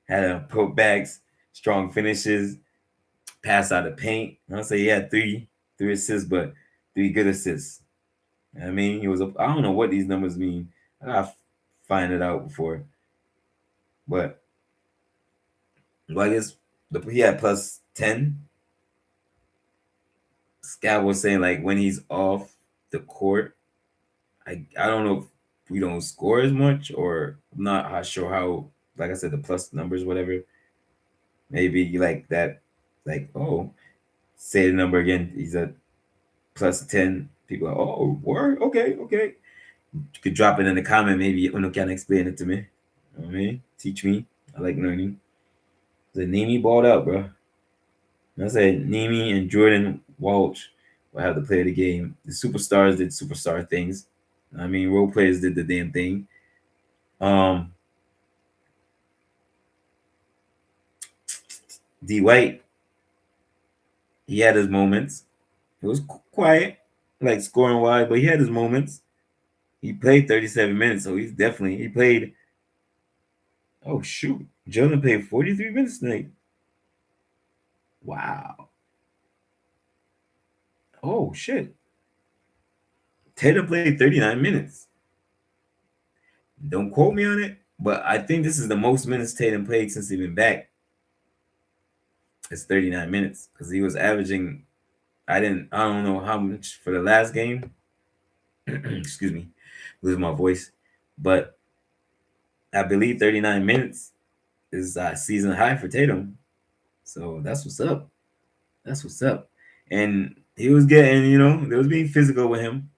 Had put backs, strong finishes, pass out of paint. I'll say he had three assists, but 3 good assists. I mean, he was. I don't know what these numbers mean. I gotta find it out before. But well, I guess he had +10. Scott was saying like when he's off the court, I don't know if we don't score as much, or I'm not sure how. Like I said, the plus numbers, whatever. Maybe like that. Like, oh, say the number again. He's at +10. People are, oh, word, okay, okay. You could drop it in the comment. Maybe Uno can explain it to me. You know what I mean, teach me. I like learning. The Nimi balled out, bro. I said Nimi and Jordan Walsh will have to play the game. The superstars did superstar things. I mean, role players did the damn thing. Um, D White, he had his moments. It was quiet, like scoring wise, but he had his moments. He played 37 minutes, so he played. Oh shoot, Jordan played 43 minutes tonight. Wow. Oh shit. Tatum played 39 minutes. Don't quote me on it, but I think this is the most minutes Tatum played since he's been back. It's 39 minutes because he was averaging. I don't know how much for the last game. Excuse me, lose my voice, but I believe 39 minutes is season high for Tatum. So that's what's up. That's what's up. And he was getting, they was being physical with him.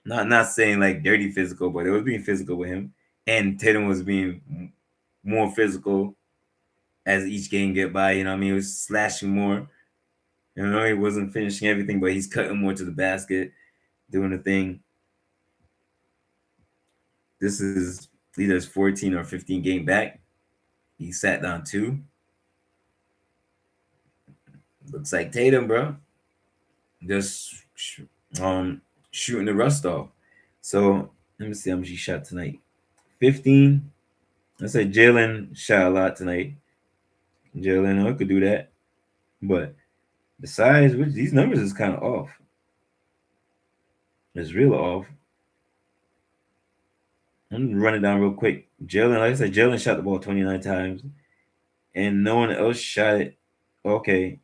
Not saying like dirty physical, but it was being physical with him. And Tatum was being more physical as each game get by. You know what I mean? He was slashing more. He wasn't finishing everything, but he's cutting more to the basket, doing the thing. This is either his 14 or 15 game back. He sat down 2. Looks like Tatum, bro. Just shooting the rust off. So let me see how much he shot tonight. 15. I said Jalen shot a lot tonight. Jalen, I could do that. But besides which, these numbers is kind of off. It's real off. I'm gonna run it down real quick. Jalen, like I said, Jalen shot the ball 29 times, and no one else shot it. Okay,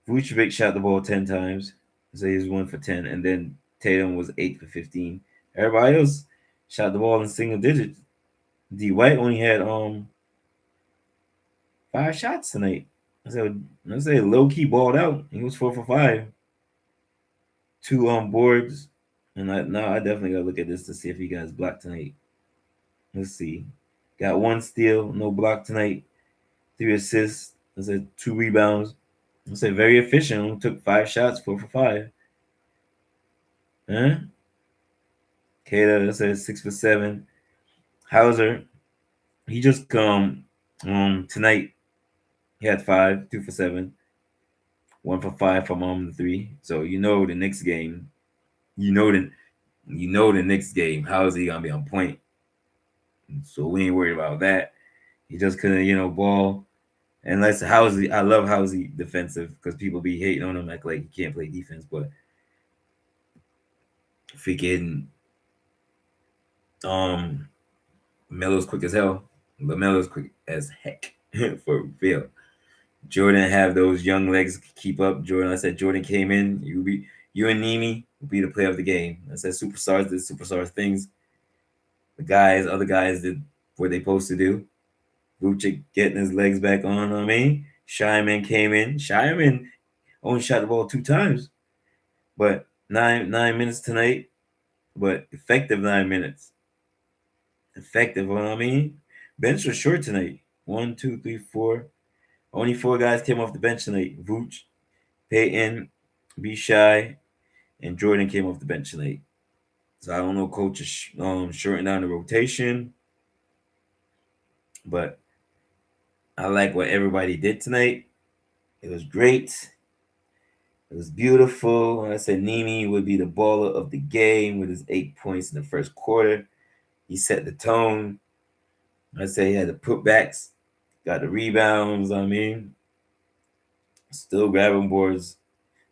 Vucevic shot the ball 10 times, so he's 1 for 10, and then Tatum was 8 for 15. Everybody else shot the ball in single digits. D White only had 5 shots tonight. I said low key balled out. He was 4 for 5. 2 boards, and I definitely gotta look at this to see if he got his block tonight. Let's see. Got 1 steal, no block tonight. 3 assists. I said 2 rebounds. I say very efficient. Took 5 shots, 4 for 5. Huh? Kata says 6 for 7. Hauser, he just tonight he had 5, 2 for 7, 1 for 5 from the three. So you know the next game, you know the next game. How is he gonna be on point? So we ain't worried about that. He just couldn't, ball. And that's Housey. I love Housey defensive because people be hating on him like he can't play defense, but freaking um Melo's quick as hell. But Melo's quick as heck for real. Jordan have those young legs keep up. Jordan, I said Jordan came in. You and Nimi will be the player of the game. I said superstars did superstars things. Other guys did what they supposed to do. Vucic getting his legs back on. I mean, Shyman came in. Shyman only shot the ball 2 times, but nine minutes tonight. But effective 9 minutes. Effective. I mean, bench was short tonight. One, two, three, four. Only 4 guys came off the bench tonight. Vooch, Peyton, Be Shy, and Jordan came off the bench tonight. So I don't know, coach is shortening down the rotation, but I like what everybody did tonight. It was great. It was beautiful. I said Nimi would be the baller of the game with his 8 points in the first quarter. He set the tone. I said he had the putbacks, got the rebounds. I mean, still grabbing boards.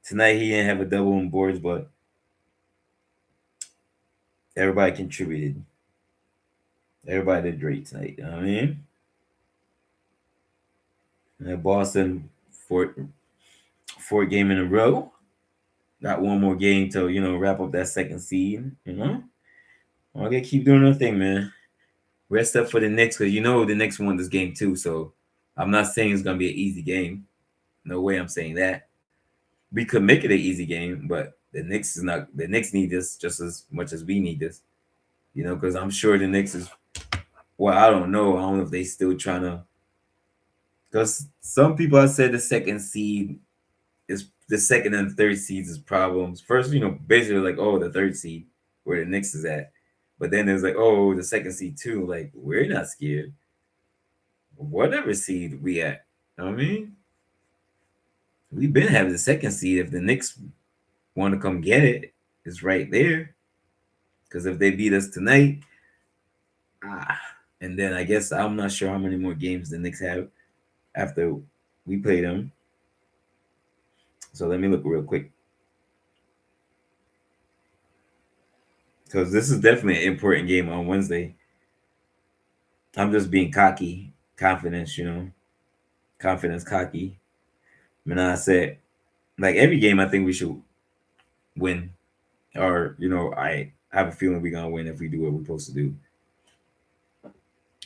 Tonight he didn't have a double on boards, but everybody contributed. Everybody did great tonight. You know what I mean? And Boston, fourth game in a row. Got one more game to wrap up that second seed. I'm gonna keep doing their thing, man. Rest up for the Knicks because the Knicks won this game too. So I'm not saying it's gonna be an easy game. No way I'm saying that. We could make it an easy game, but the Knicks is not. The Knicks need this just as much as we need this. Because I'm sure the Knicks is. Well, I don't know. I don't know if they still trying to. Because some people have said the second seed is the second and third seeds is problems. First, basically like, oh, the third seed where the Knicks is at. But then there's like, oh, the second seed too. Like, we're not scared. Whatever seed we at. You know what I mean? We've been having the second seed. If the Knicks want to come get it, it's right there. Because if they beat us tonight, and then I guess I'm not sure how many more games the Knicks have after we play them. So let me look real quick. Because this is definitely an important game on Wednesday. I'm just being cocky, confidence, confidence, cocky. And I said, like every game, I think we should win. Or, I have a feeling we're going to win if we do what we're supposed to do.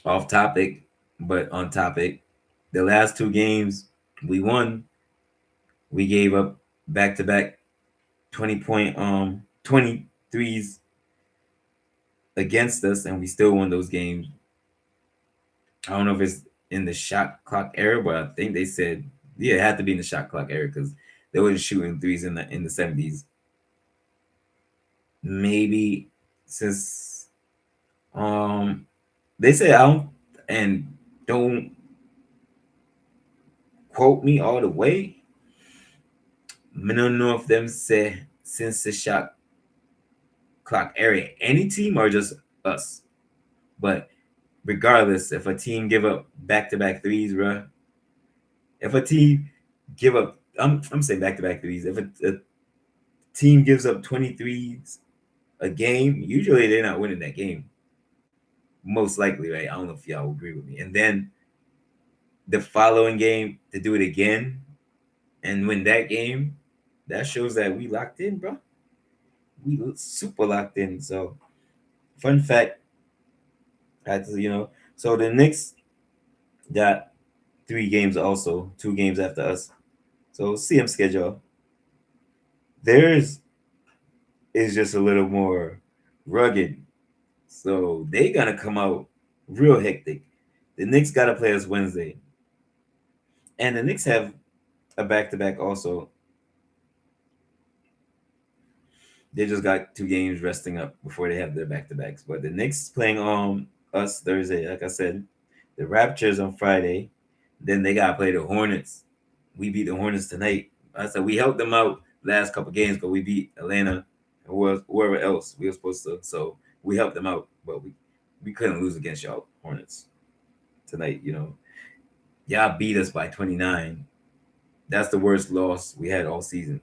Off topic, but on topic. The last 2 games we won, we gave up back-to-back 23s against us, and we still won those games. I don't know if it's in the shot clock era, but I think they said it had to be in the shot clock era because they were shooting threes in the 70s. Maybe since they say I don't and don't quote me all the way. I don't know if them say since the shot clock era any team or just us. But regardless, if a team give up back-to-back threes, bro, if a team give up, I'm saying back-to-back threes. If a team gives up 23s a game, usually they're not winning that game. Most likely, right? I don't know if y'all agree with me. And then the following game to do it again and win that game, that shows that we locked in, bro. We super locked in. So, fun fact, had to. So the Knicks got 3 games also, 2 games after us. So see them schedule. Theirs is just a little more rugged. So they gonna come out real hectic. The Knicks gotta play us Wednesday. And the Knicks have a back-to-back also. They just got 2 games resting up before they have their back-to-backs. But the Knicks playing us Thursday, like I said. The Raptors on Friday. Then they gotta play the Hornets. We beat the Hornets tonight. I said we helped them out last couple games because we beat Atlanta and whoever else we were supposed to. So we helped them out, but we couldn't lose against y'all Hornets tonight. Y'all beat us by 29. That's the worst loss we had all season.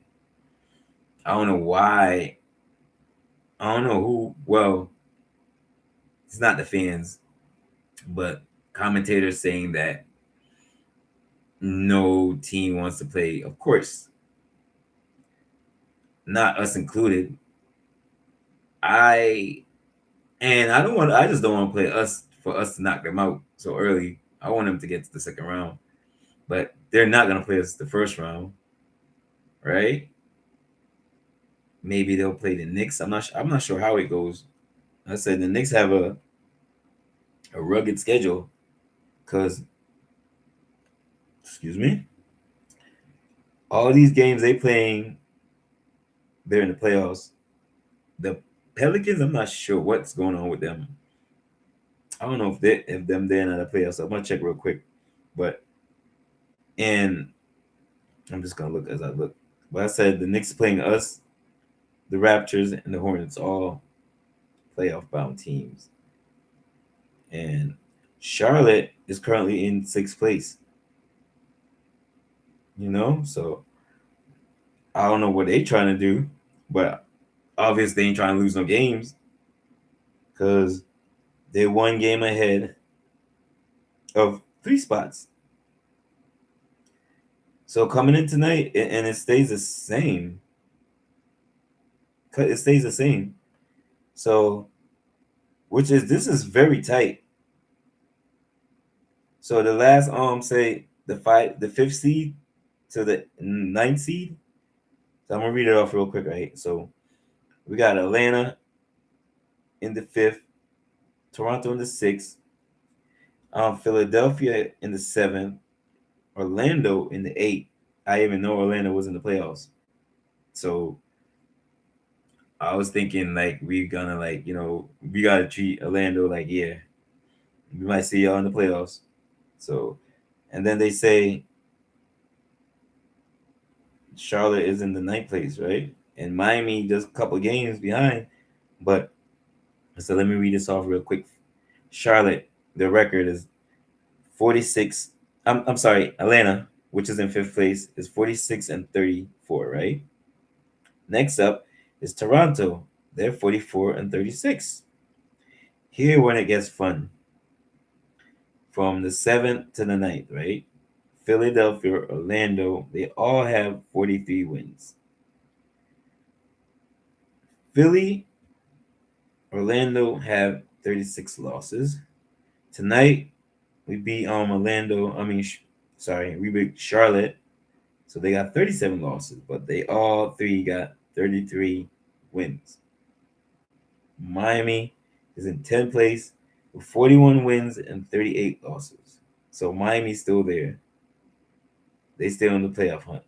I don't know why. I don't know who. Well, it's not the fans, but commentators saying that no team wants to play. Of course, not us included. I don't want. I just don't want to play us for us to knock them out so early. I want them to get to the second round, but they're not gonna play us the first round, right? Maybe they'll play the Knicks. I'm not sure how it goes. I said the Knicks have a rugged schedule because, excuse me, all these games they playing, they're in the playoffs. The Pelicans, I'm not sure what's going on with them. I don't know if they're in the playoffs. I'm gonna check real quick, but and I'm just gonna look as I look. But I said the Knicks playing us, the Raptors, and the Hornets, all playoff bound teams. And Charlotte is currently in 6th place. So I don't know what they're trying to do, but obviously they ain't trying to lose no games because they're 1 game ahead of 3 spots. So coming in tonight, and it stays the same. It stays the same. So, this is very tight. So the last say the 5th seed to the 9th seed. So I'm gonna read it off real quick, right? So we got Atlanta in the 5th, Toronto in the 6th, Philadelphia in the 7th, Orlando in the 8th. I even know Orlando was in the playoffs. So I was thinking like we gonna we gotta treat Orlando like, yeah, we might see y'all in the playoffs. So and then they say Charlotte is in the 9th place, right? And Miami just a couple games behind. But so let me read this off real quick. Charlotte, the record is 46. I'm sorry, Atlanta, which is in 5th place, is 46-34, right? Next up is Toronto. They're 44-36. Here when it gets fun. From the 7th to the 9th, right? Philadelphia, Orlando, they all have 43 wins. Philly, Orlando have 36 losses. Tonight, we beat Orlando. We beat Charlotte. So they got 37 losses, but they all 3 got 33 wins. Miami is in 10th place with 41 wins and 38 losses. So Miami's still there. They still in the playoff hunt.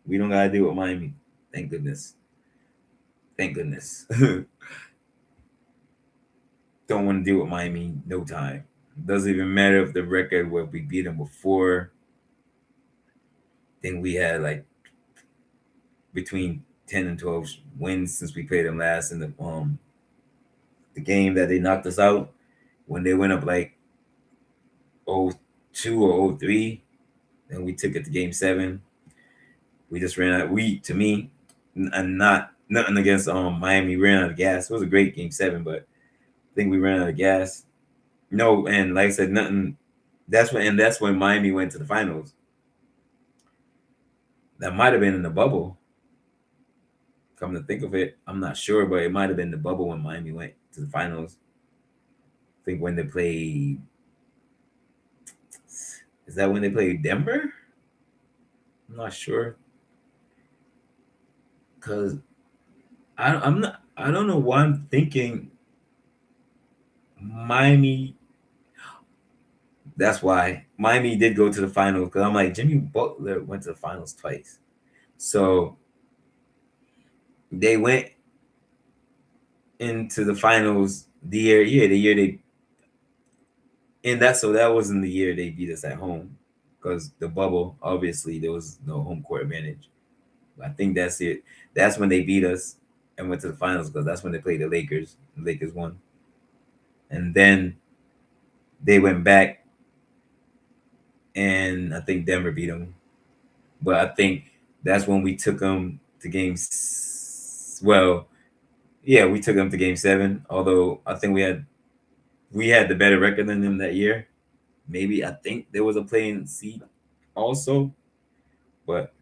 We don't gotta deal with Miami. Thank goodness. Thank goodness. Don't want to deal with Miami no time. Doesn't even matter if the record where we beat them before. Then we had like between 10 and 12 wins since we played them last in the game that they knocked us out when they went up like 0-2 or 0-3. Then we took it to game 7. We just ran out. To me, and not nothing against Miami, ran out of gas. It was a great game 7, but I think we ran out of gas. No, and like I said, nothing. That's when Miami went to the finals. That might have been in the bubble. Come to think of it, I'm not sure, but it might have been the bubble when Miami went to the finals. I think when they played. Is that when they played Denver? I'm not sure. Cause I'm not. I don't know why I'm thinking Miami. That's why Miami did go to the finals because I'm like Jimmy Butler went to the finals twice, so they went into the finals the year they and that so that wasn't the year they beat us at home because the bubble obviously there was no home court advantage. I think that's it. That's when they beat us and went to the finals because that's when they played the Lakers. The Lakers won, and then they went back and I think Denver beat them. But I think that's when we took them to games. Well, yeah, we took them to game seven. Although I think we had the better record than them that year. Maybe I think there was a playing seed also, but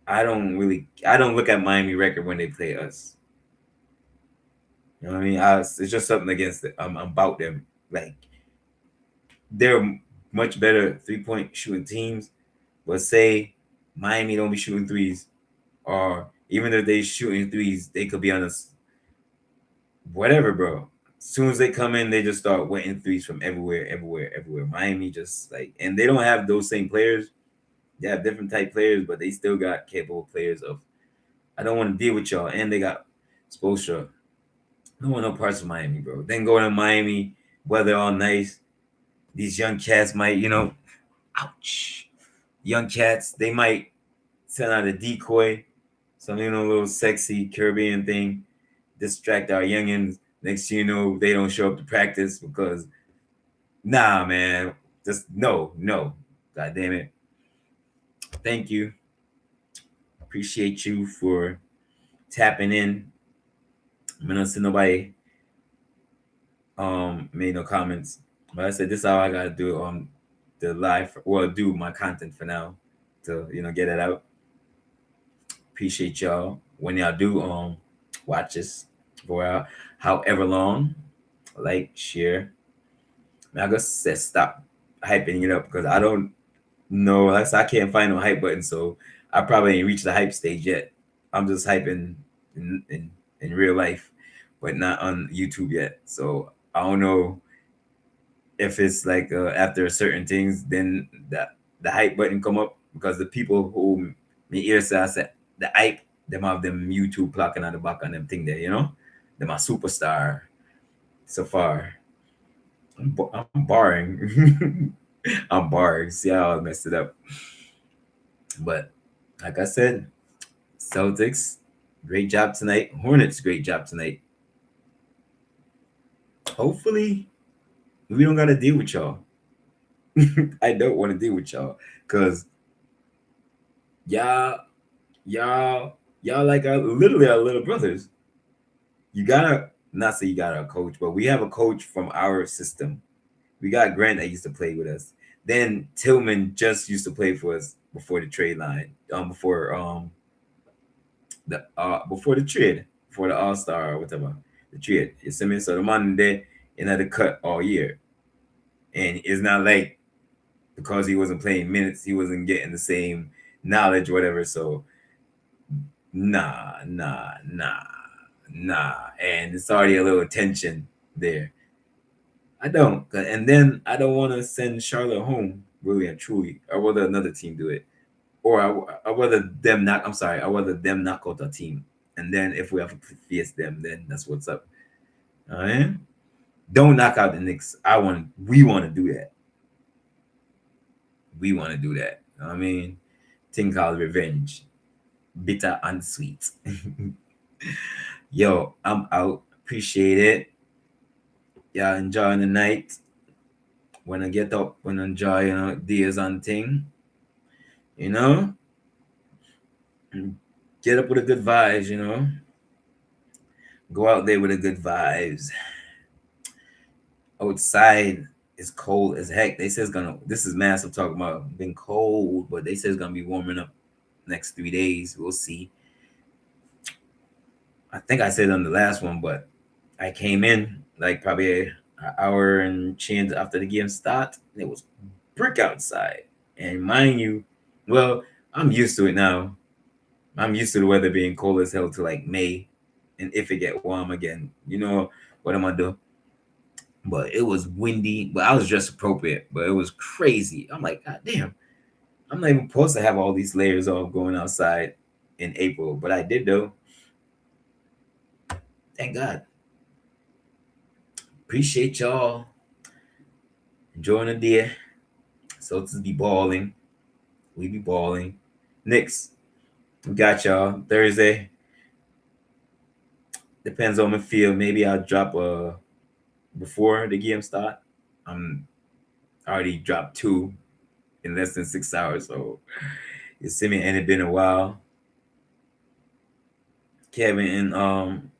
I don't look at Miami record when they play us. You know what I mean? It's just something against about them. Like they're much better 3-point shooting teams, but say Miami don't be shooting threes, or even if they shooting threes, they could be on us. Whatever, bro. As soon as they come in, they just start wetting threes from everywhere, everywhere, everywhere. Miami just like, and they don't have those same players. They have different type players, but they still got capable players of. I don't want to deal with y'all, and they got Spoelstra. I don't want no parts of Miami, bro. Then going to Miami, weather all nice. These young cats might, ouch. Young cats, they might send out a decoy, some little sexy Caribbean thing, distract our youngins. Next thing you know, they don't show up to practice because nah, man, just no, no. God damn it. Thank you. Appreciate you for tapping in. I'm gonna see nobody made no comments. But I said this is how I gotta do the live do my content for now to get it out. Appreciate y'all when y'all do watch this for however long. Like, share. I just said stop hyping it up because I don't know. I can't find no hype button, so I probably ain't reached the hype stage yet. I'm just hyping in real life, but not on YouTube yet. So I don't know if it's like after certain things, then the hype button come up because the people who me ear say I said the hype them have them YouTube clocking on the back on them thing there, them a superstar so far. I'm barring. I'm barring. See how I messed it up. But like I said, Celtics, great job tonight. Hornets, great job tonight. Hopefully, we don't gotta deal with y'all. I don't want to deal with y'all because y'all, y'all like literally our little brothers. You gotta not say you got a coach, but we have a coach from our system. We got Grant that used to play with us. Then Tillman just used to play for us before the trade line. Before the trade, before the All Star or whatever, the trade. You see me? So the man there in the cut all year, and it's not like because he wasn't playing minutes, he wasn't getting the same knowledge, whatever. So nah, nah, nah, nah, and it's already a little tension there. I don't, and then I don't want to send Charlotte home really and truly. I'd rather another team do it, or I rather them knock. I'm sorry, I rather them knock out a team, and then if we have to face them, then that's what's up. All right, don't knock out the Knicks. We want to do that. We want to do that. You know what I mean, thing called revenge, bitter and sweet. Yo, I'm out. Appreciate it. Y'all enjoying the night. When I get up, when I enjoy, days and thing, you know, get up with a good vibes. Go out there with a good vibes. Outside is cold as heck. They say it's gonna. This is massive talking about being cold, but they say it's gonna be warming up next 3 days. We'll see. I think I said on the last one, but I came in like probably an hour and change after the game start. And it was brick outside, and mind you, well, I'm used to it now. I'm used to the weather being cold as hell to like May, and if it get warm again, what am I do? but it was windy. But I was dressed appropriate, but it was crazy. I'm like, God damn, I'm not even supposed to have all these layers off going outside in April, but I did though. Thank God. Appreciate y'all enjoying the day. Celtics be balling. We be balling. Knicks, we got y'all Thursday. Depends on the field. Maybe I'll drop before the game start. I'm already dropped two in less than 6 hours, so you see me, and it been a while. Kevin and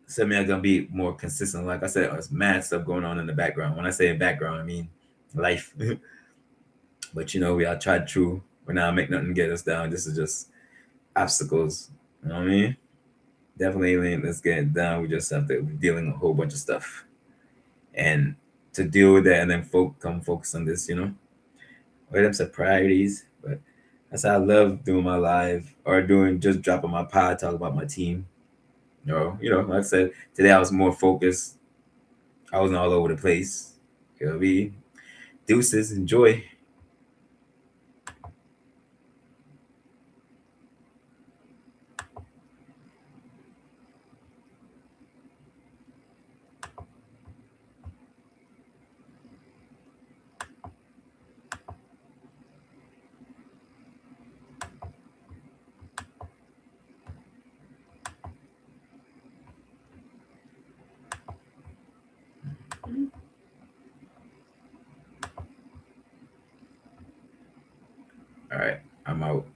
said me I'm gonna be more consistent. Like I said, there's mad stuff going on in the background. When I say in background, I mean life. But we all tried true. We're not make nothing get us down. This is just obstacles. You know what I mean? Definitely, let's get it done. We just have to be dealing with a whole bunch of stuff, and to deal with that, and then come focus on this. What them some priorities, but that's how I love doing my live or doing just dropping my pod, talk about my team. Like I said, today I was more focused. I wasn't all over the place. Be deuces, enjoy. All right, I'm out.